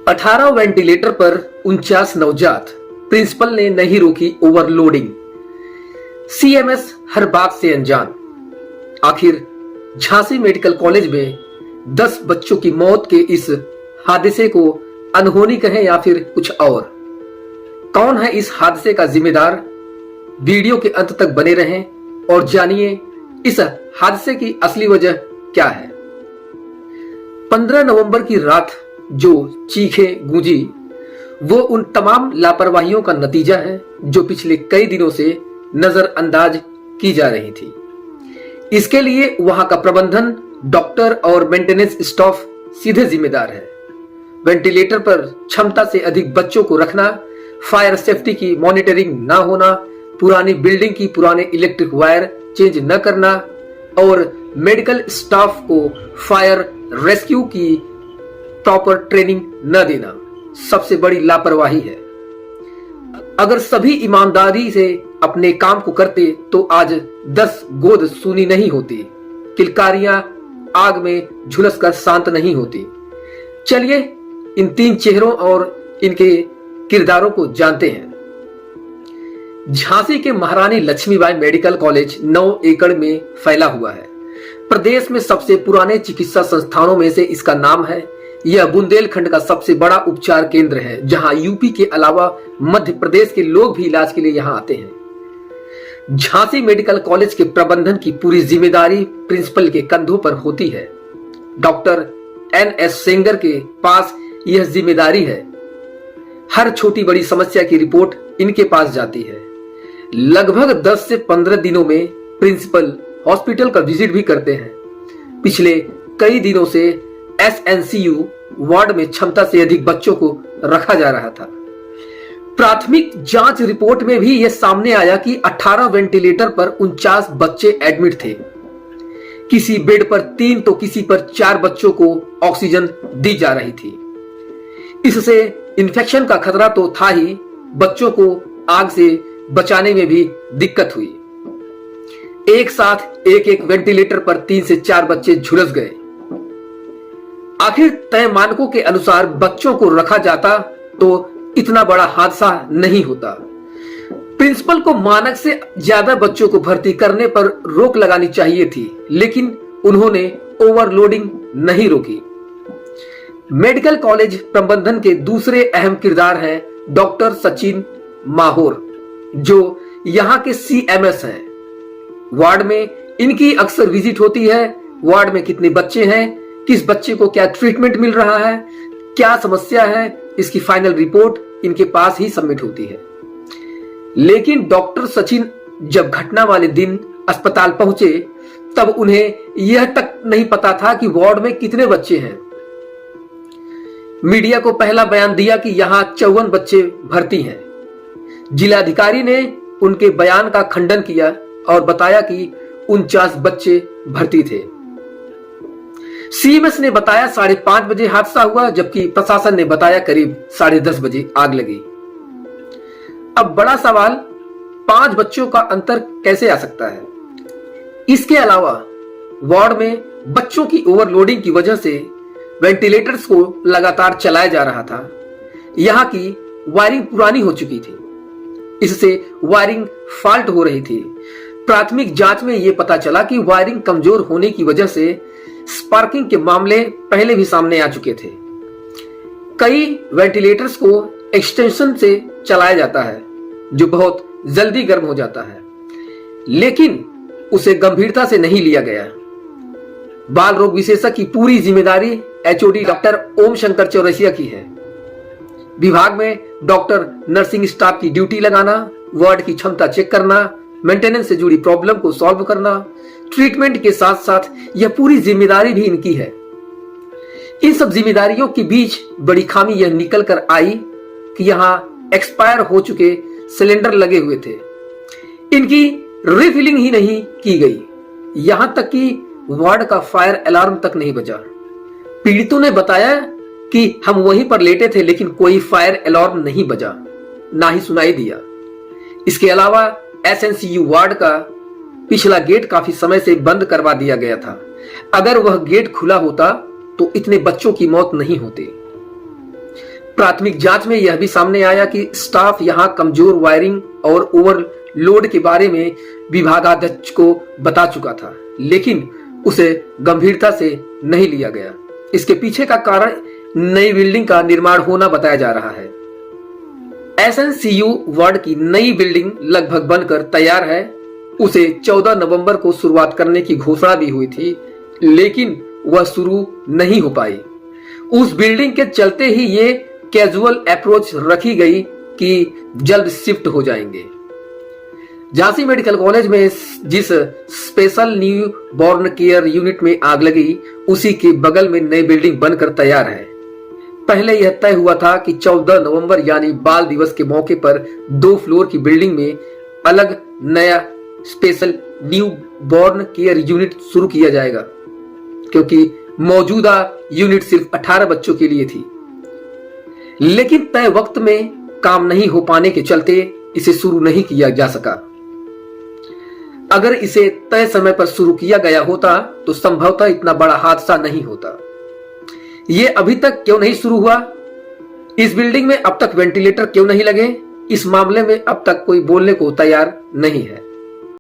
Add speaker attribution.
Speaker 1: 18 ventilator पर 49 नवजात, principal ने नहीं रोकी ओवरलोडिंग। सीएमएस हर बात से अनजान। आखिर झांसी मेडिकल कॉलेज में 10 बच्चों की मौत के इस हादसे को अनहोनी कहें या फिर कुछ और। कौन है इस हादसे का जिम्मेदार? वीडियो के अंत तक बने रहें और जानिए इस हादसे की असली वजह क्या है। 15 नवंबर की रात जो चीखें गूंजी वो उन तमाम लापरवाहियों का नतीजा है जो पिछले कई दिनों से नजरअंदाज की जा रही थी। इसके लिए वहां का प्रबंधन, डॉक्टर और मेंटेनेंस स्टाफ सीधे जिम्मेदार है। वेंटिलेटर पर क्षमता से अधिक बच्चों को रखना, फायर सेफ्टी की मॉनिटरिंग ना होना, पुरानी बिल्डिंग की पुराने इलेक्ट्रिक वायर चेंज न करना और मेडिकल स्टाफ को फायर रेस्क्यू की प्रॉपर ट्रेनिंग न देना सबसे बड़ी लापरवाही है। अगर सभी ईमानदारी से अपने काम को करते तो आज 10 गोद सूनी नहीं होती, किलकारियां आग में झुलसकर शांत नहीं होती। चलिए इन 3 चेहरों और इनके किरदारों को जानते हैं। झांसी के महारानी लक्ष्मीबाई मेडिकल कॉलेज 9 एकड़ में फैला हुआ है। प्रदेश में सबसे पुराने चिकित्सा संस्थानों में से इसका नाम है। यह बुंदेलखंड का सबसे बड़ा उपचार केंद्र है, जहां यूपी के अलावा मध्य प्रदेश के लोग भी इलाज के लिए यहां आते हैं। झांसी मेडिकल कॉलेज के प्रबंधन की पूरी जिम्मेदारी प्रिंसिपल के कंधों पर होती है। डॉक्टर NS सेंगर के पास यह जिम्मेदारी है। हर छोटी बड़ी समस्या की रिपोर्ट इनके पास जाती है। लगभग 10 से 15 दिनों में प्रिंसिपल हॉस्पिटल का विजिट भी करते हैं। पिछले कई दिनों से SNCU वार्ड में क्षमता से अधिक बच्चों को रखा जा रहा था। प्राथमिक जांच रिपोर्ट में भी यह सामने आया कि 18 वेंटिलेटर पर 49 बच्चे एडमिट थे। किसी बेड पर 3 तो किसी पर 4 बच्चों को ऑक्सीजन दी जा रही थी। इससे इन्फेक्शन का खतरा तो था ही, बच्चों को आग से बचाने में भी दिक्कत हुई। एक साथ एक वेंटिलेटर पर 3 से 4 बच्चे झुलस गए। आखिर तय मानकों के अनुसार बच्चों को रखा जाता तो इतना बड़ा हादसा नहीं होता। प्रिंसिपल को मानक से ज्यादा बच्चों को भर्ती करने पर रोक लगानी चाहिए थी, लेकिन उन्होंने ओवरलोडिंग नहीं रोकी। मेडिकल कॉलेज प्रबंधन के दूसरे अहम किरदार हैं डॉक्टर सचिन माहौर, जो यहां के CMS हैं। वार्ड में इनकी अक्सर विजिट होती है। वार्ड में कितने बच्चे हैं, किस बच्चे को क्या ट्रीटमेंट मिल रहा है, क्या समस्या है, इसकी फाइनल रिपोर्ट इनके पास ही सबमिट होती है। लेकिन डॉक्टर सचिन जब घटना वाले दिन अस्पताल पहुंचे तब उन्हें यह तक नहीं पता था कि वार्ड में कितने बच्चे हैं। मीडिया को पहला बयान दिया कि यहां 54 बच्चे भर्ती हैं। जिलाधिकारी ने उनके बयान का खंडन किया और बताया कि 49 बच्चे भर्ती थे। CMS ने बताया 5:30 बजे हादसा हुआ, जबकि प्रशासन ने बताया करीब 10:30 बजे आग लगी। अब बड़ा सवाल, 5 बच्चों का अंतर कैसे आ सकता है? इसके अलावा वार्ड में बच्चों की ओवरलोडिंग की वजह से वेंटिलेटर्स को लगातार चलाया जा रहा था। यहां की वायरिंग पुरानी हो चुकी थी, इससे वायरिंग फॉल्ट हो रही थी। प्राथमिक जांच में यह पता चला कि वायरिंग कमजोर होने की वजह से स्पार्किंग के मामले पहले भी सामने आ चुके थे। कई वेंटिलेटर्स को एक्सटेंशन से चलाया जाता है, जो बहुत जल्दी गर्म हो जाता है, लेकिन उसे गंभीरता से नहीं लिया गया। बाल रोग विशेषज्ञ की पूरी जिम्मेदारी HOD डॉक्टर ओम शंकर चौरसिया की है। विभाग में डॉक्टर, नर्सिंग स्टाफ की ड्यूटी लगाना, वार्ड की क्षमता चेक करना, मेंटेनेंस से जुड़ी प्रॉब्लम को सॉल्व करना, ट्रीटमेंट के साथ साथ यह पूरी जिम्मेदारी भी इनकी है। इन सब जिम्मेदारियों के बीच बड़ी खामी यह निकल कर आई कि यहां एक्सपायर हो चुके सिलेंडर लगे हुए थे। इनकी रिफिलिंग ही नहीं की गई। यहां तक कि वार्ड का फायर अलार्म तक नहीं बजा। पीड़ितों ने बताया कि हम वहीं पर लेटे थे, लेकिन कोई फायर अलार्म नहीं बजा, ना ही सुनाई दिया। इसके अलावा SNCU वार्ड का पिछला गेट काफी समय से बंद करवा दिया गया था। अगर वह गेट खुला होता तो इतने बच्चों की मौत नहीं होती। प्राथमिक जांच में यह भी सामने आया कि स्टाफ यहां कमजोर वायरिंग और ओवरलोड के बारे में विभागाध्यक्ष को बता चुका था, लेकिन उसे गंभीरता से नहीं लिया गया। इसके पीछे का कारण नई बिल्डिंग का निर्माण होना बताया जा रहा है। एसएनसीयू वार्ड की नई बिल्डिंग लगभग बनकर तैयार है। उसे 14 नवंबर को शुरुआत करने की घोषणा भी हुई थी, लेकिन वह शुरू नहीं हो पाई। उस बिल्डिंग के चलते ही ये कैजुअल अप्रोच रखी गई कि जल्द शिफ्ट हो जाएंगे। झांसी मेडिकल कॉलेज में जिस special new born care unit में आग लगी, उसी के बगल में नई बिल्डिंग बनकर तैयार है। पहले यह तय हुआ था कि 14 नवंबर यानी बाल दिवस के मौके पर 2 फ्लोर की बिल्डिंग में अलग नया special new born care unit शुरू किया जाएगा, क्योंकि मौजूदा यूनिट सिर्फ 18 बच्चों के लिए थी। लेकिन तय वक्त में काम नहीं हो पाने के चलते इसे शुरू नहीं किया जा सका। अगर इसे तय समय पर शुरू किया गया होता तो संभवतः इतना बड़ा हादसा नहीं होता। यह अभी तक क्यों नहीं शुरू हुआ? इस बिल्डिंग में अब तक वेंटिलेटर क्यों नहीं लगे? इस मामले में अब तक कोई बोलने को तैयार नहीं है।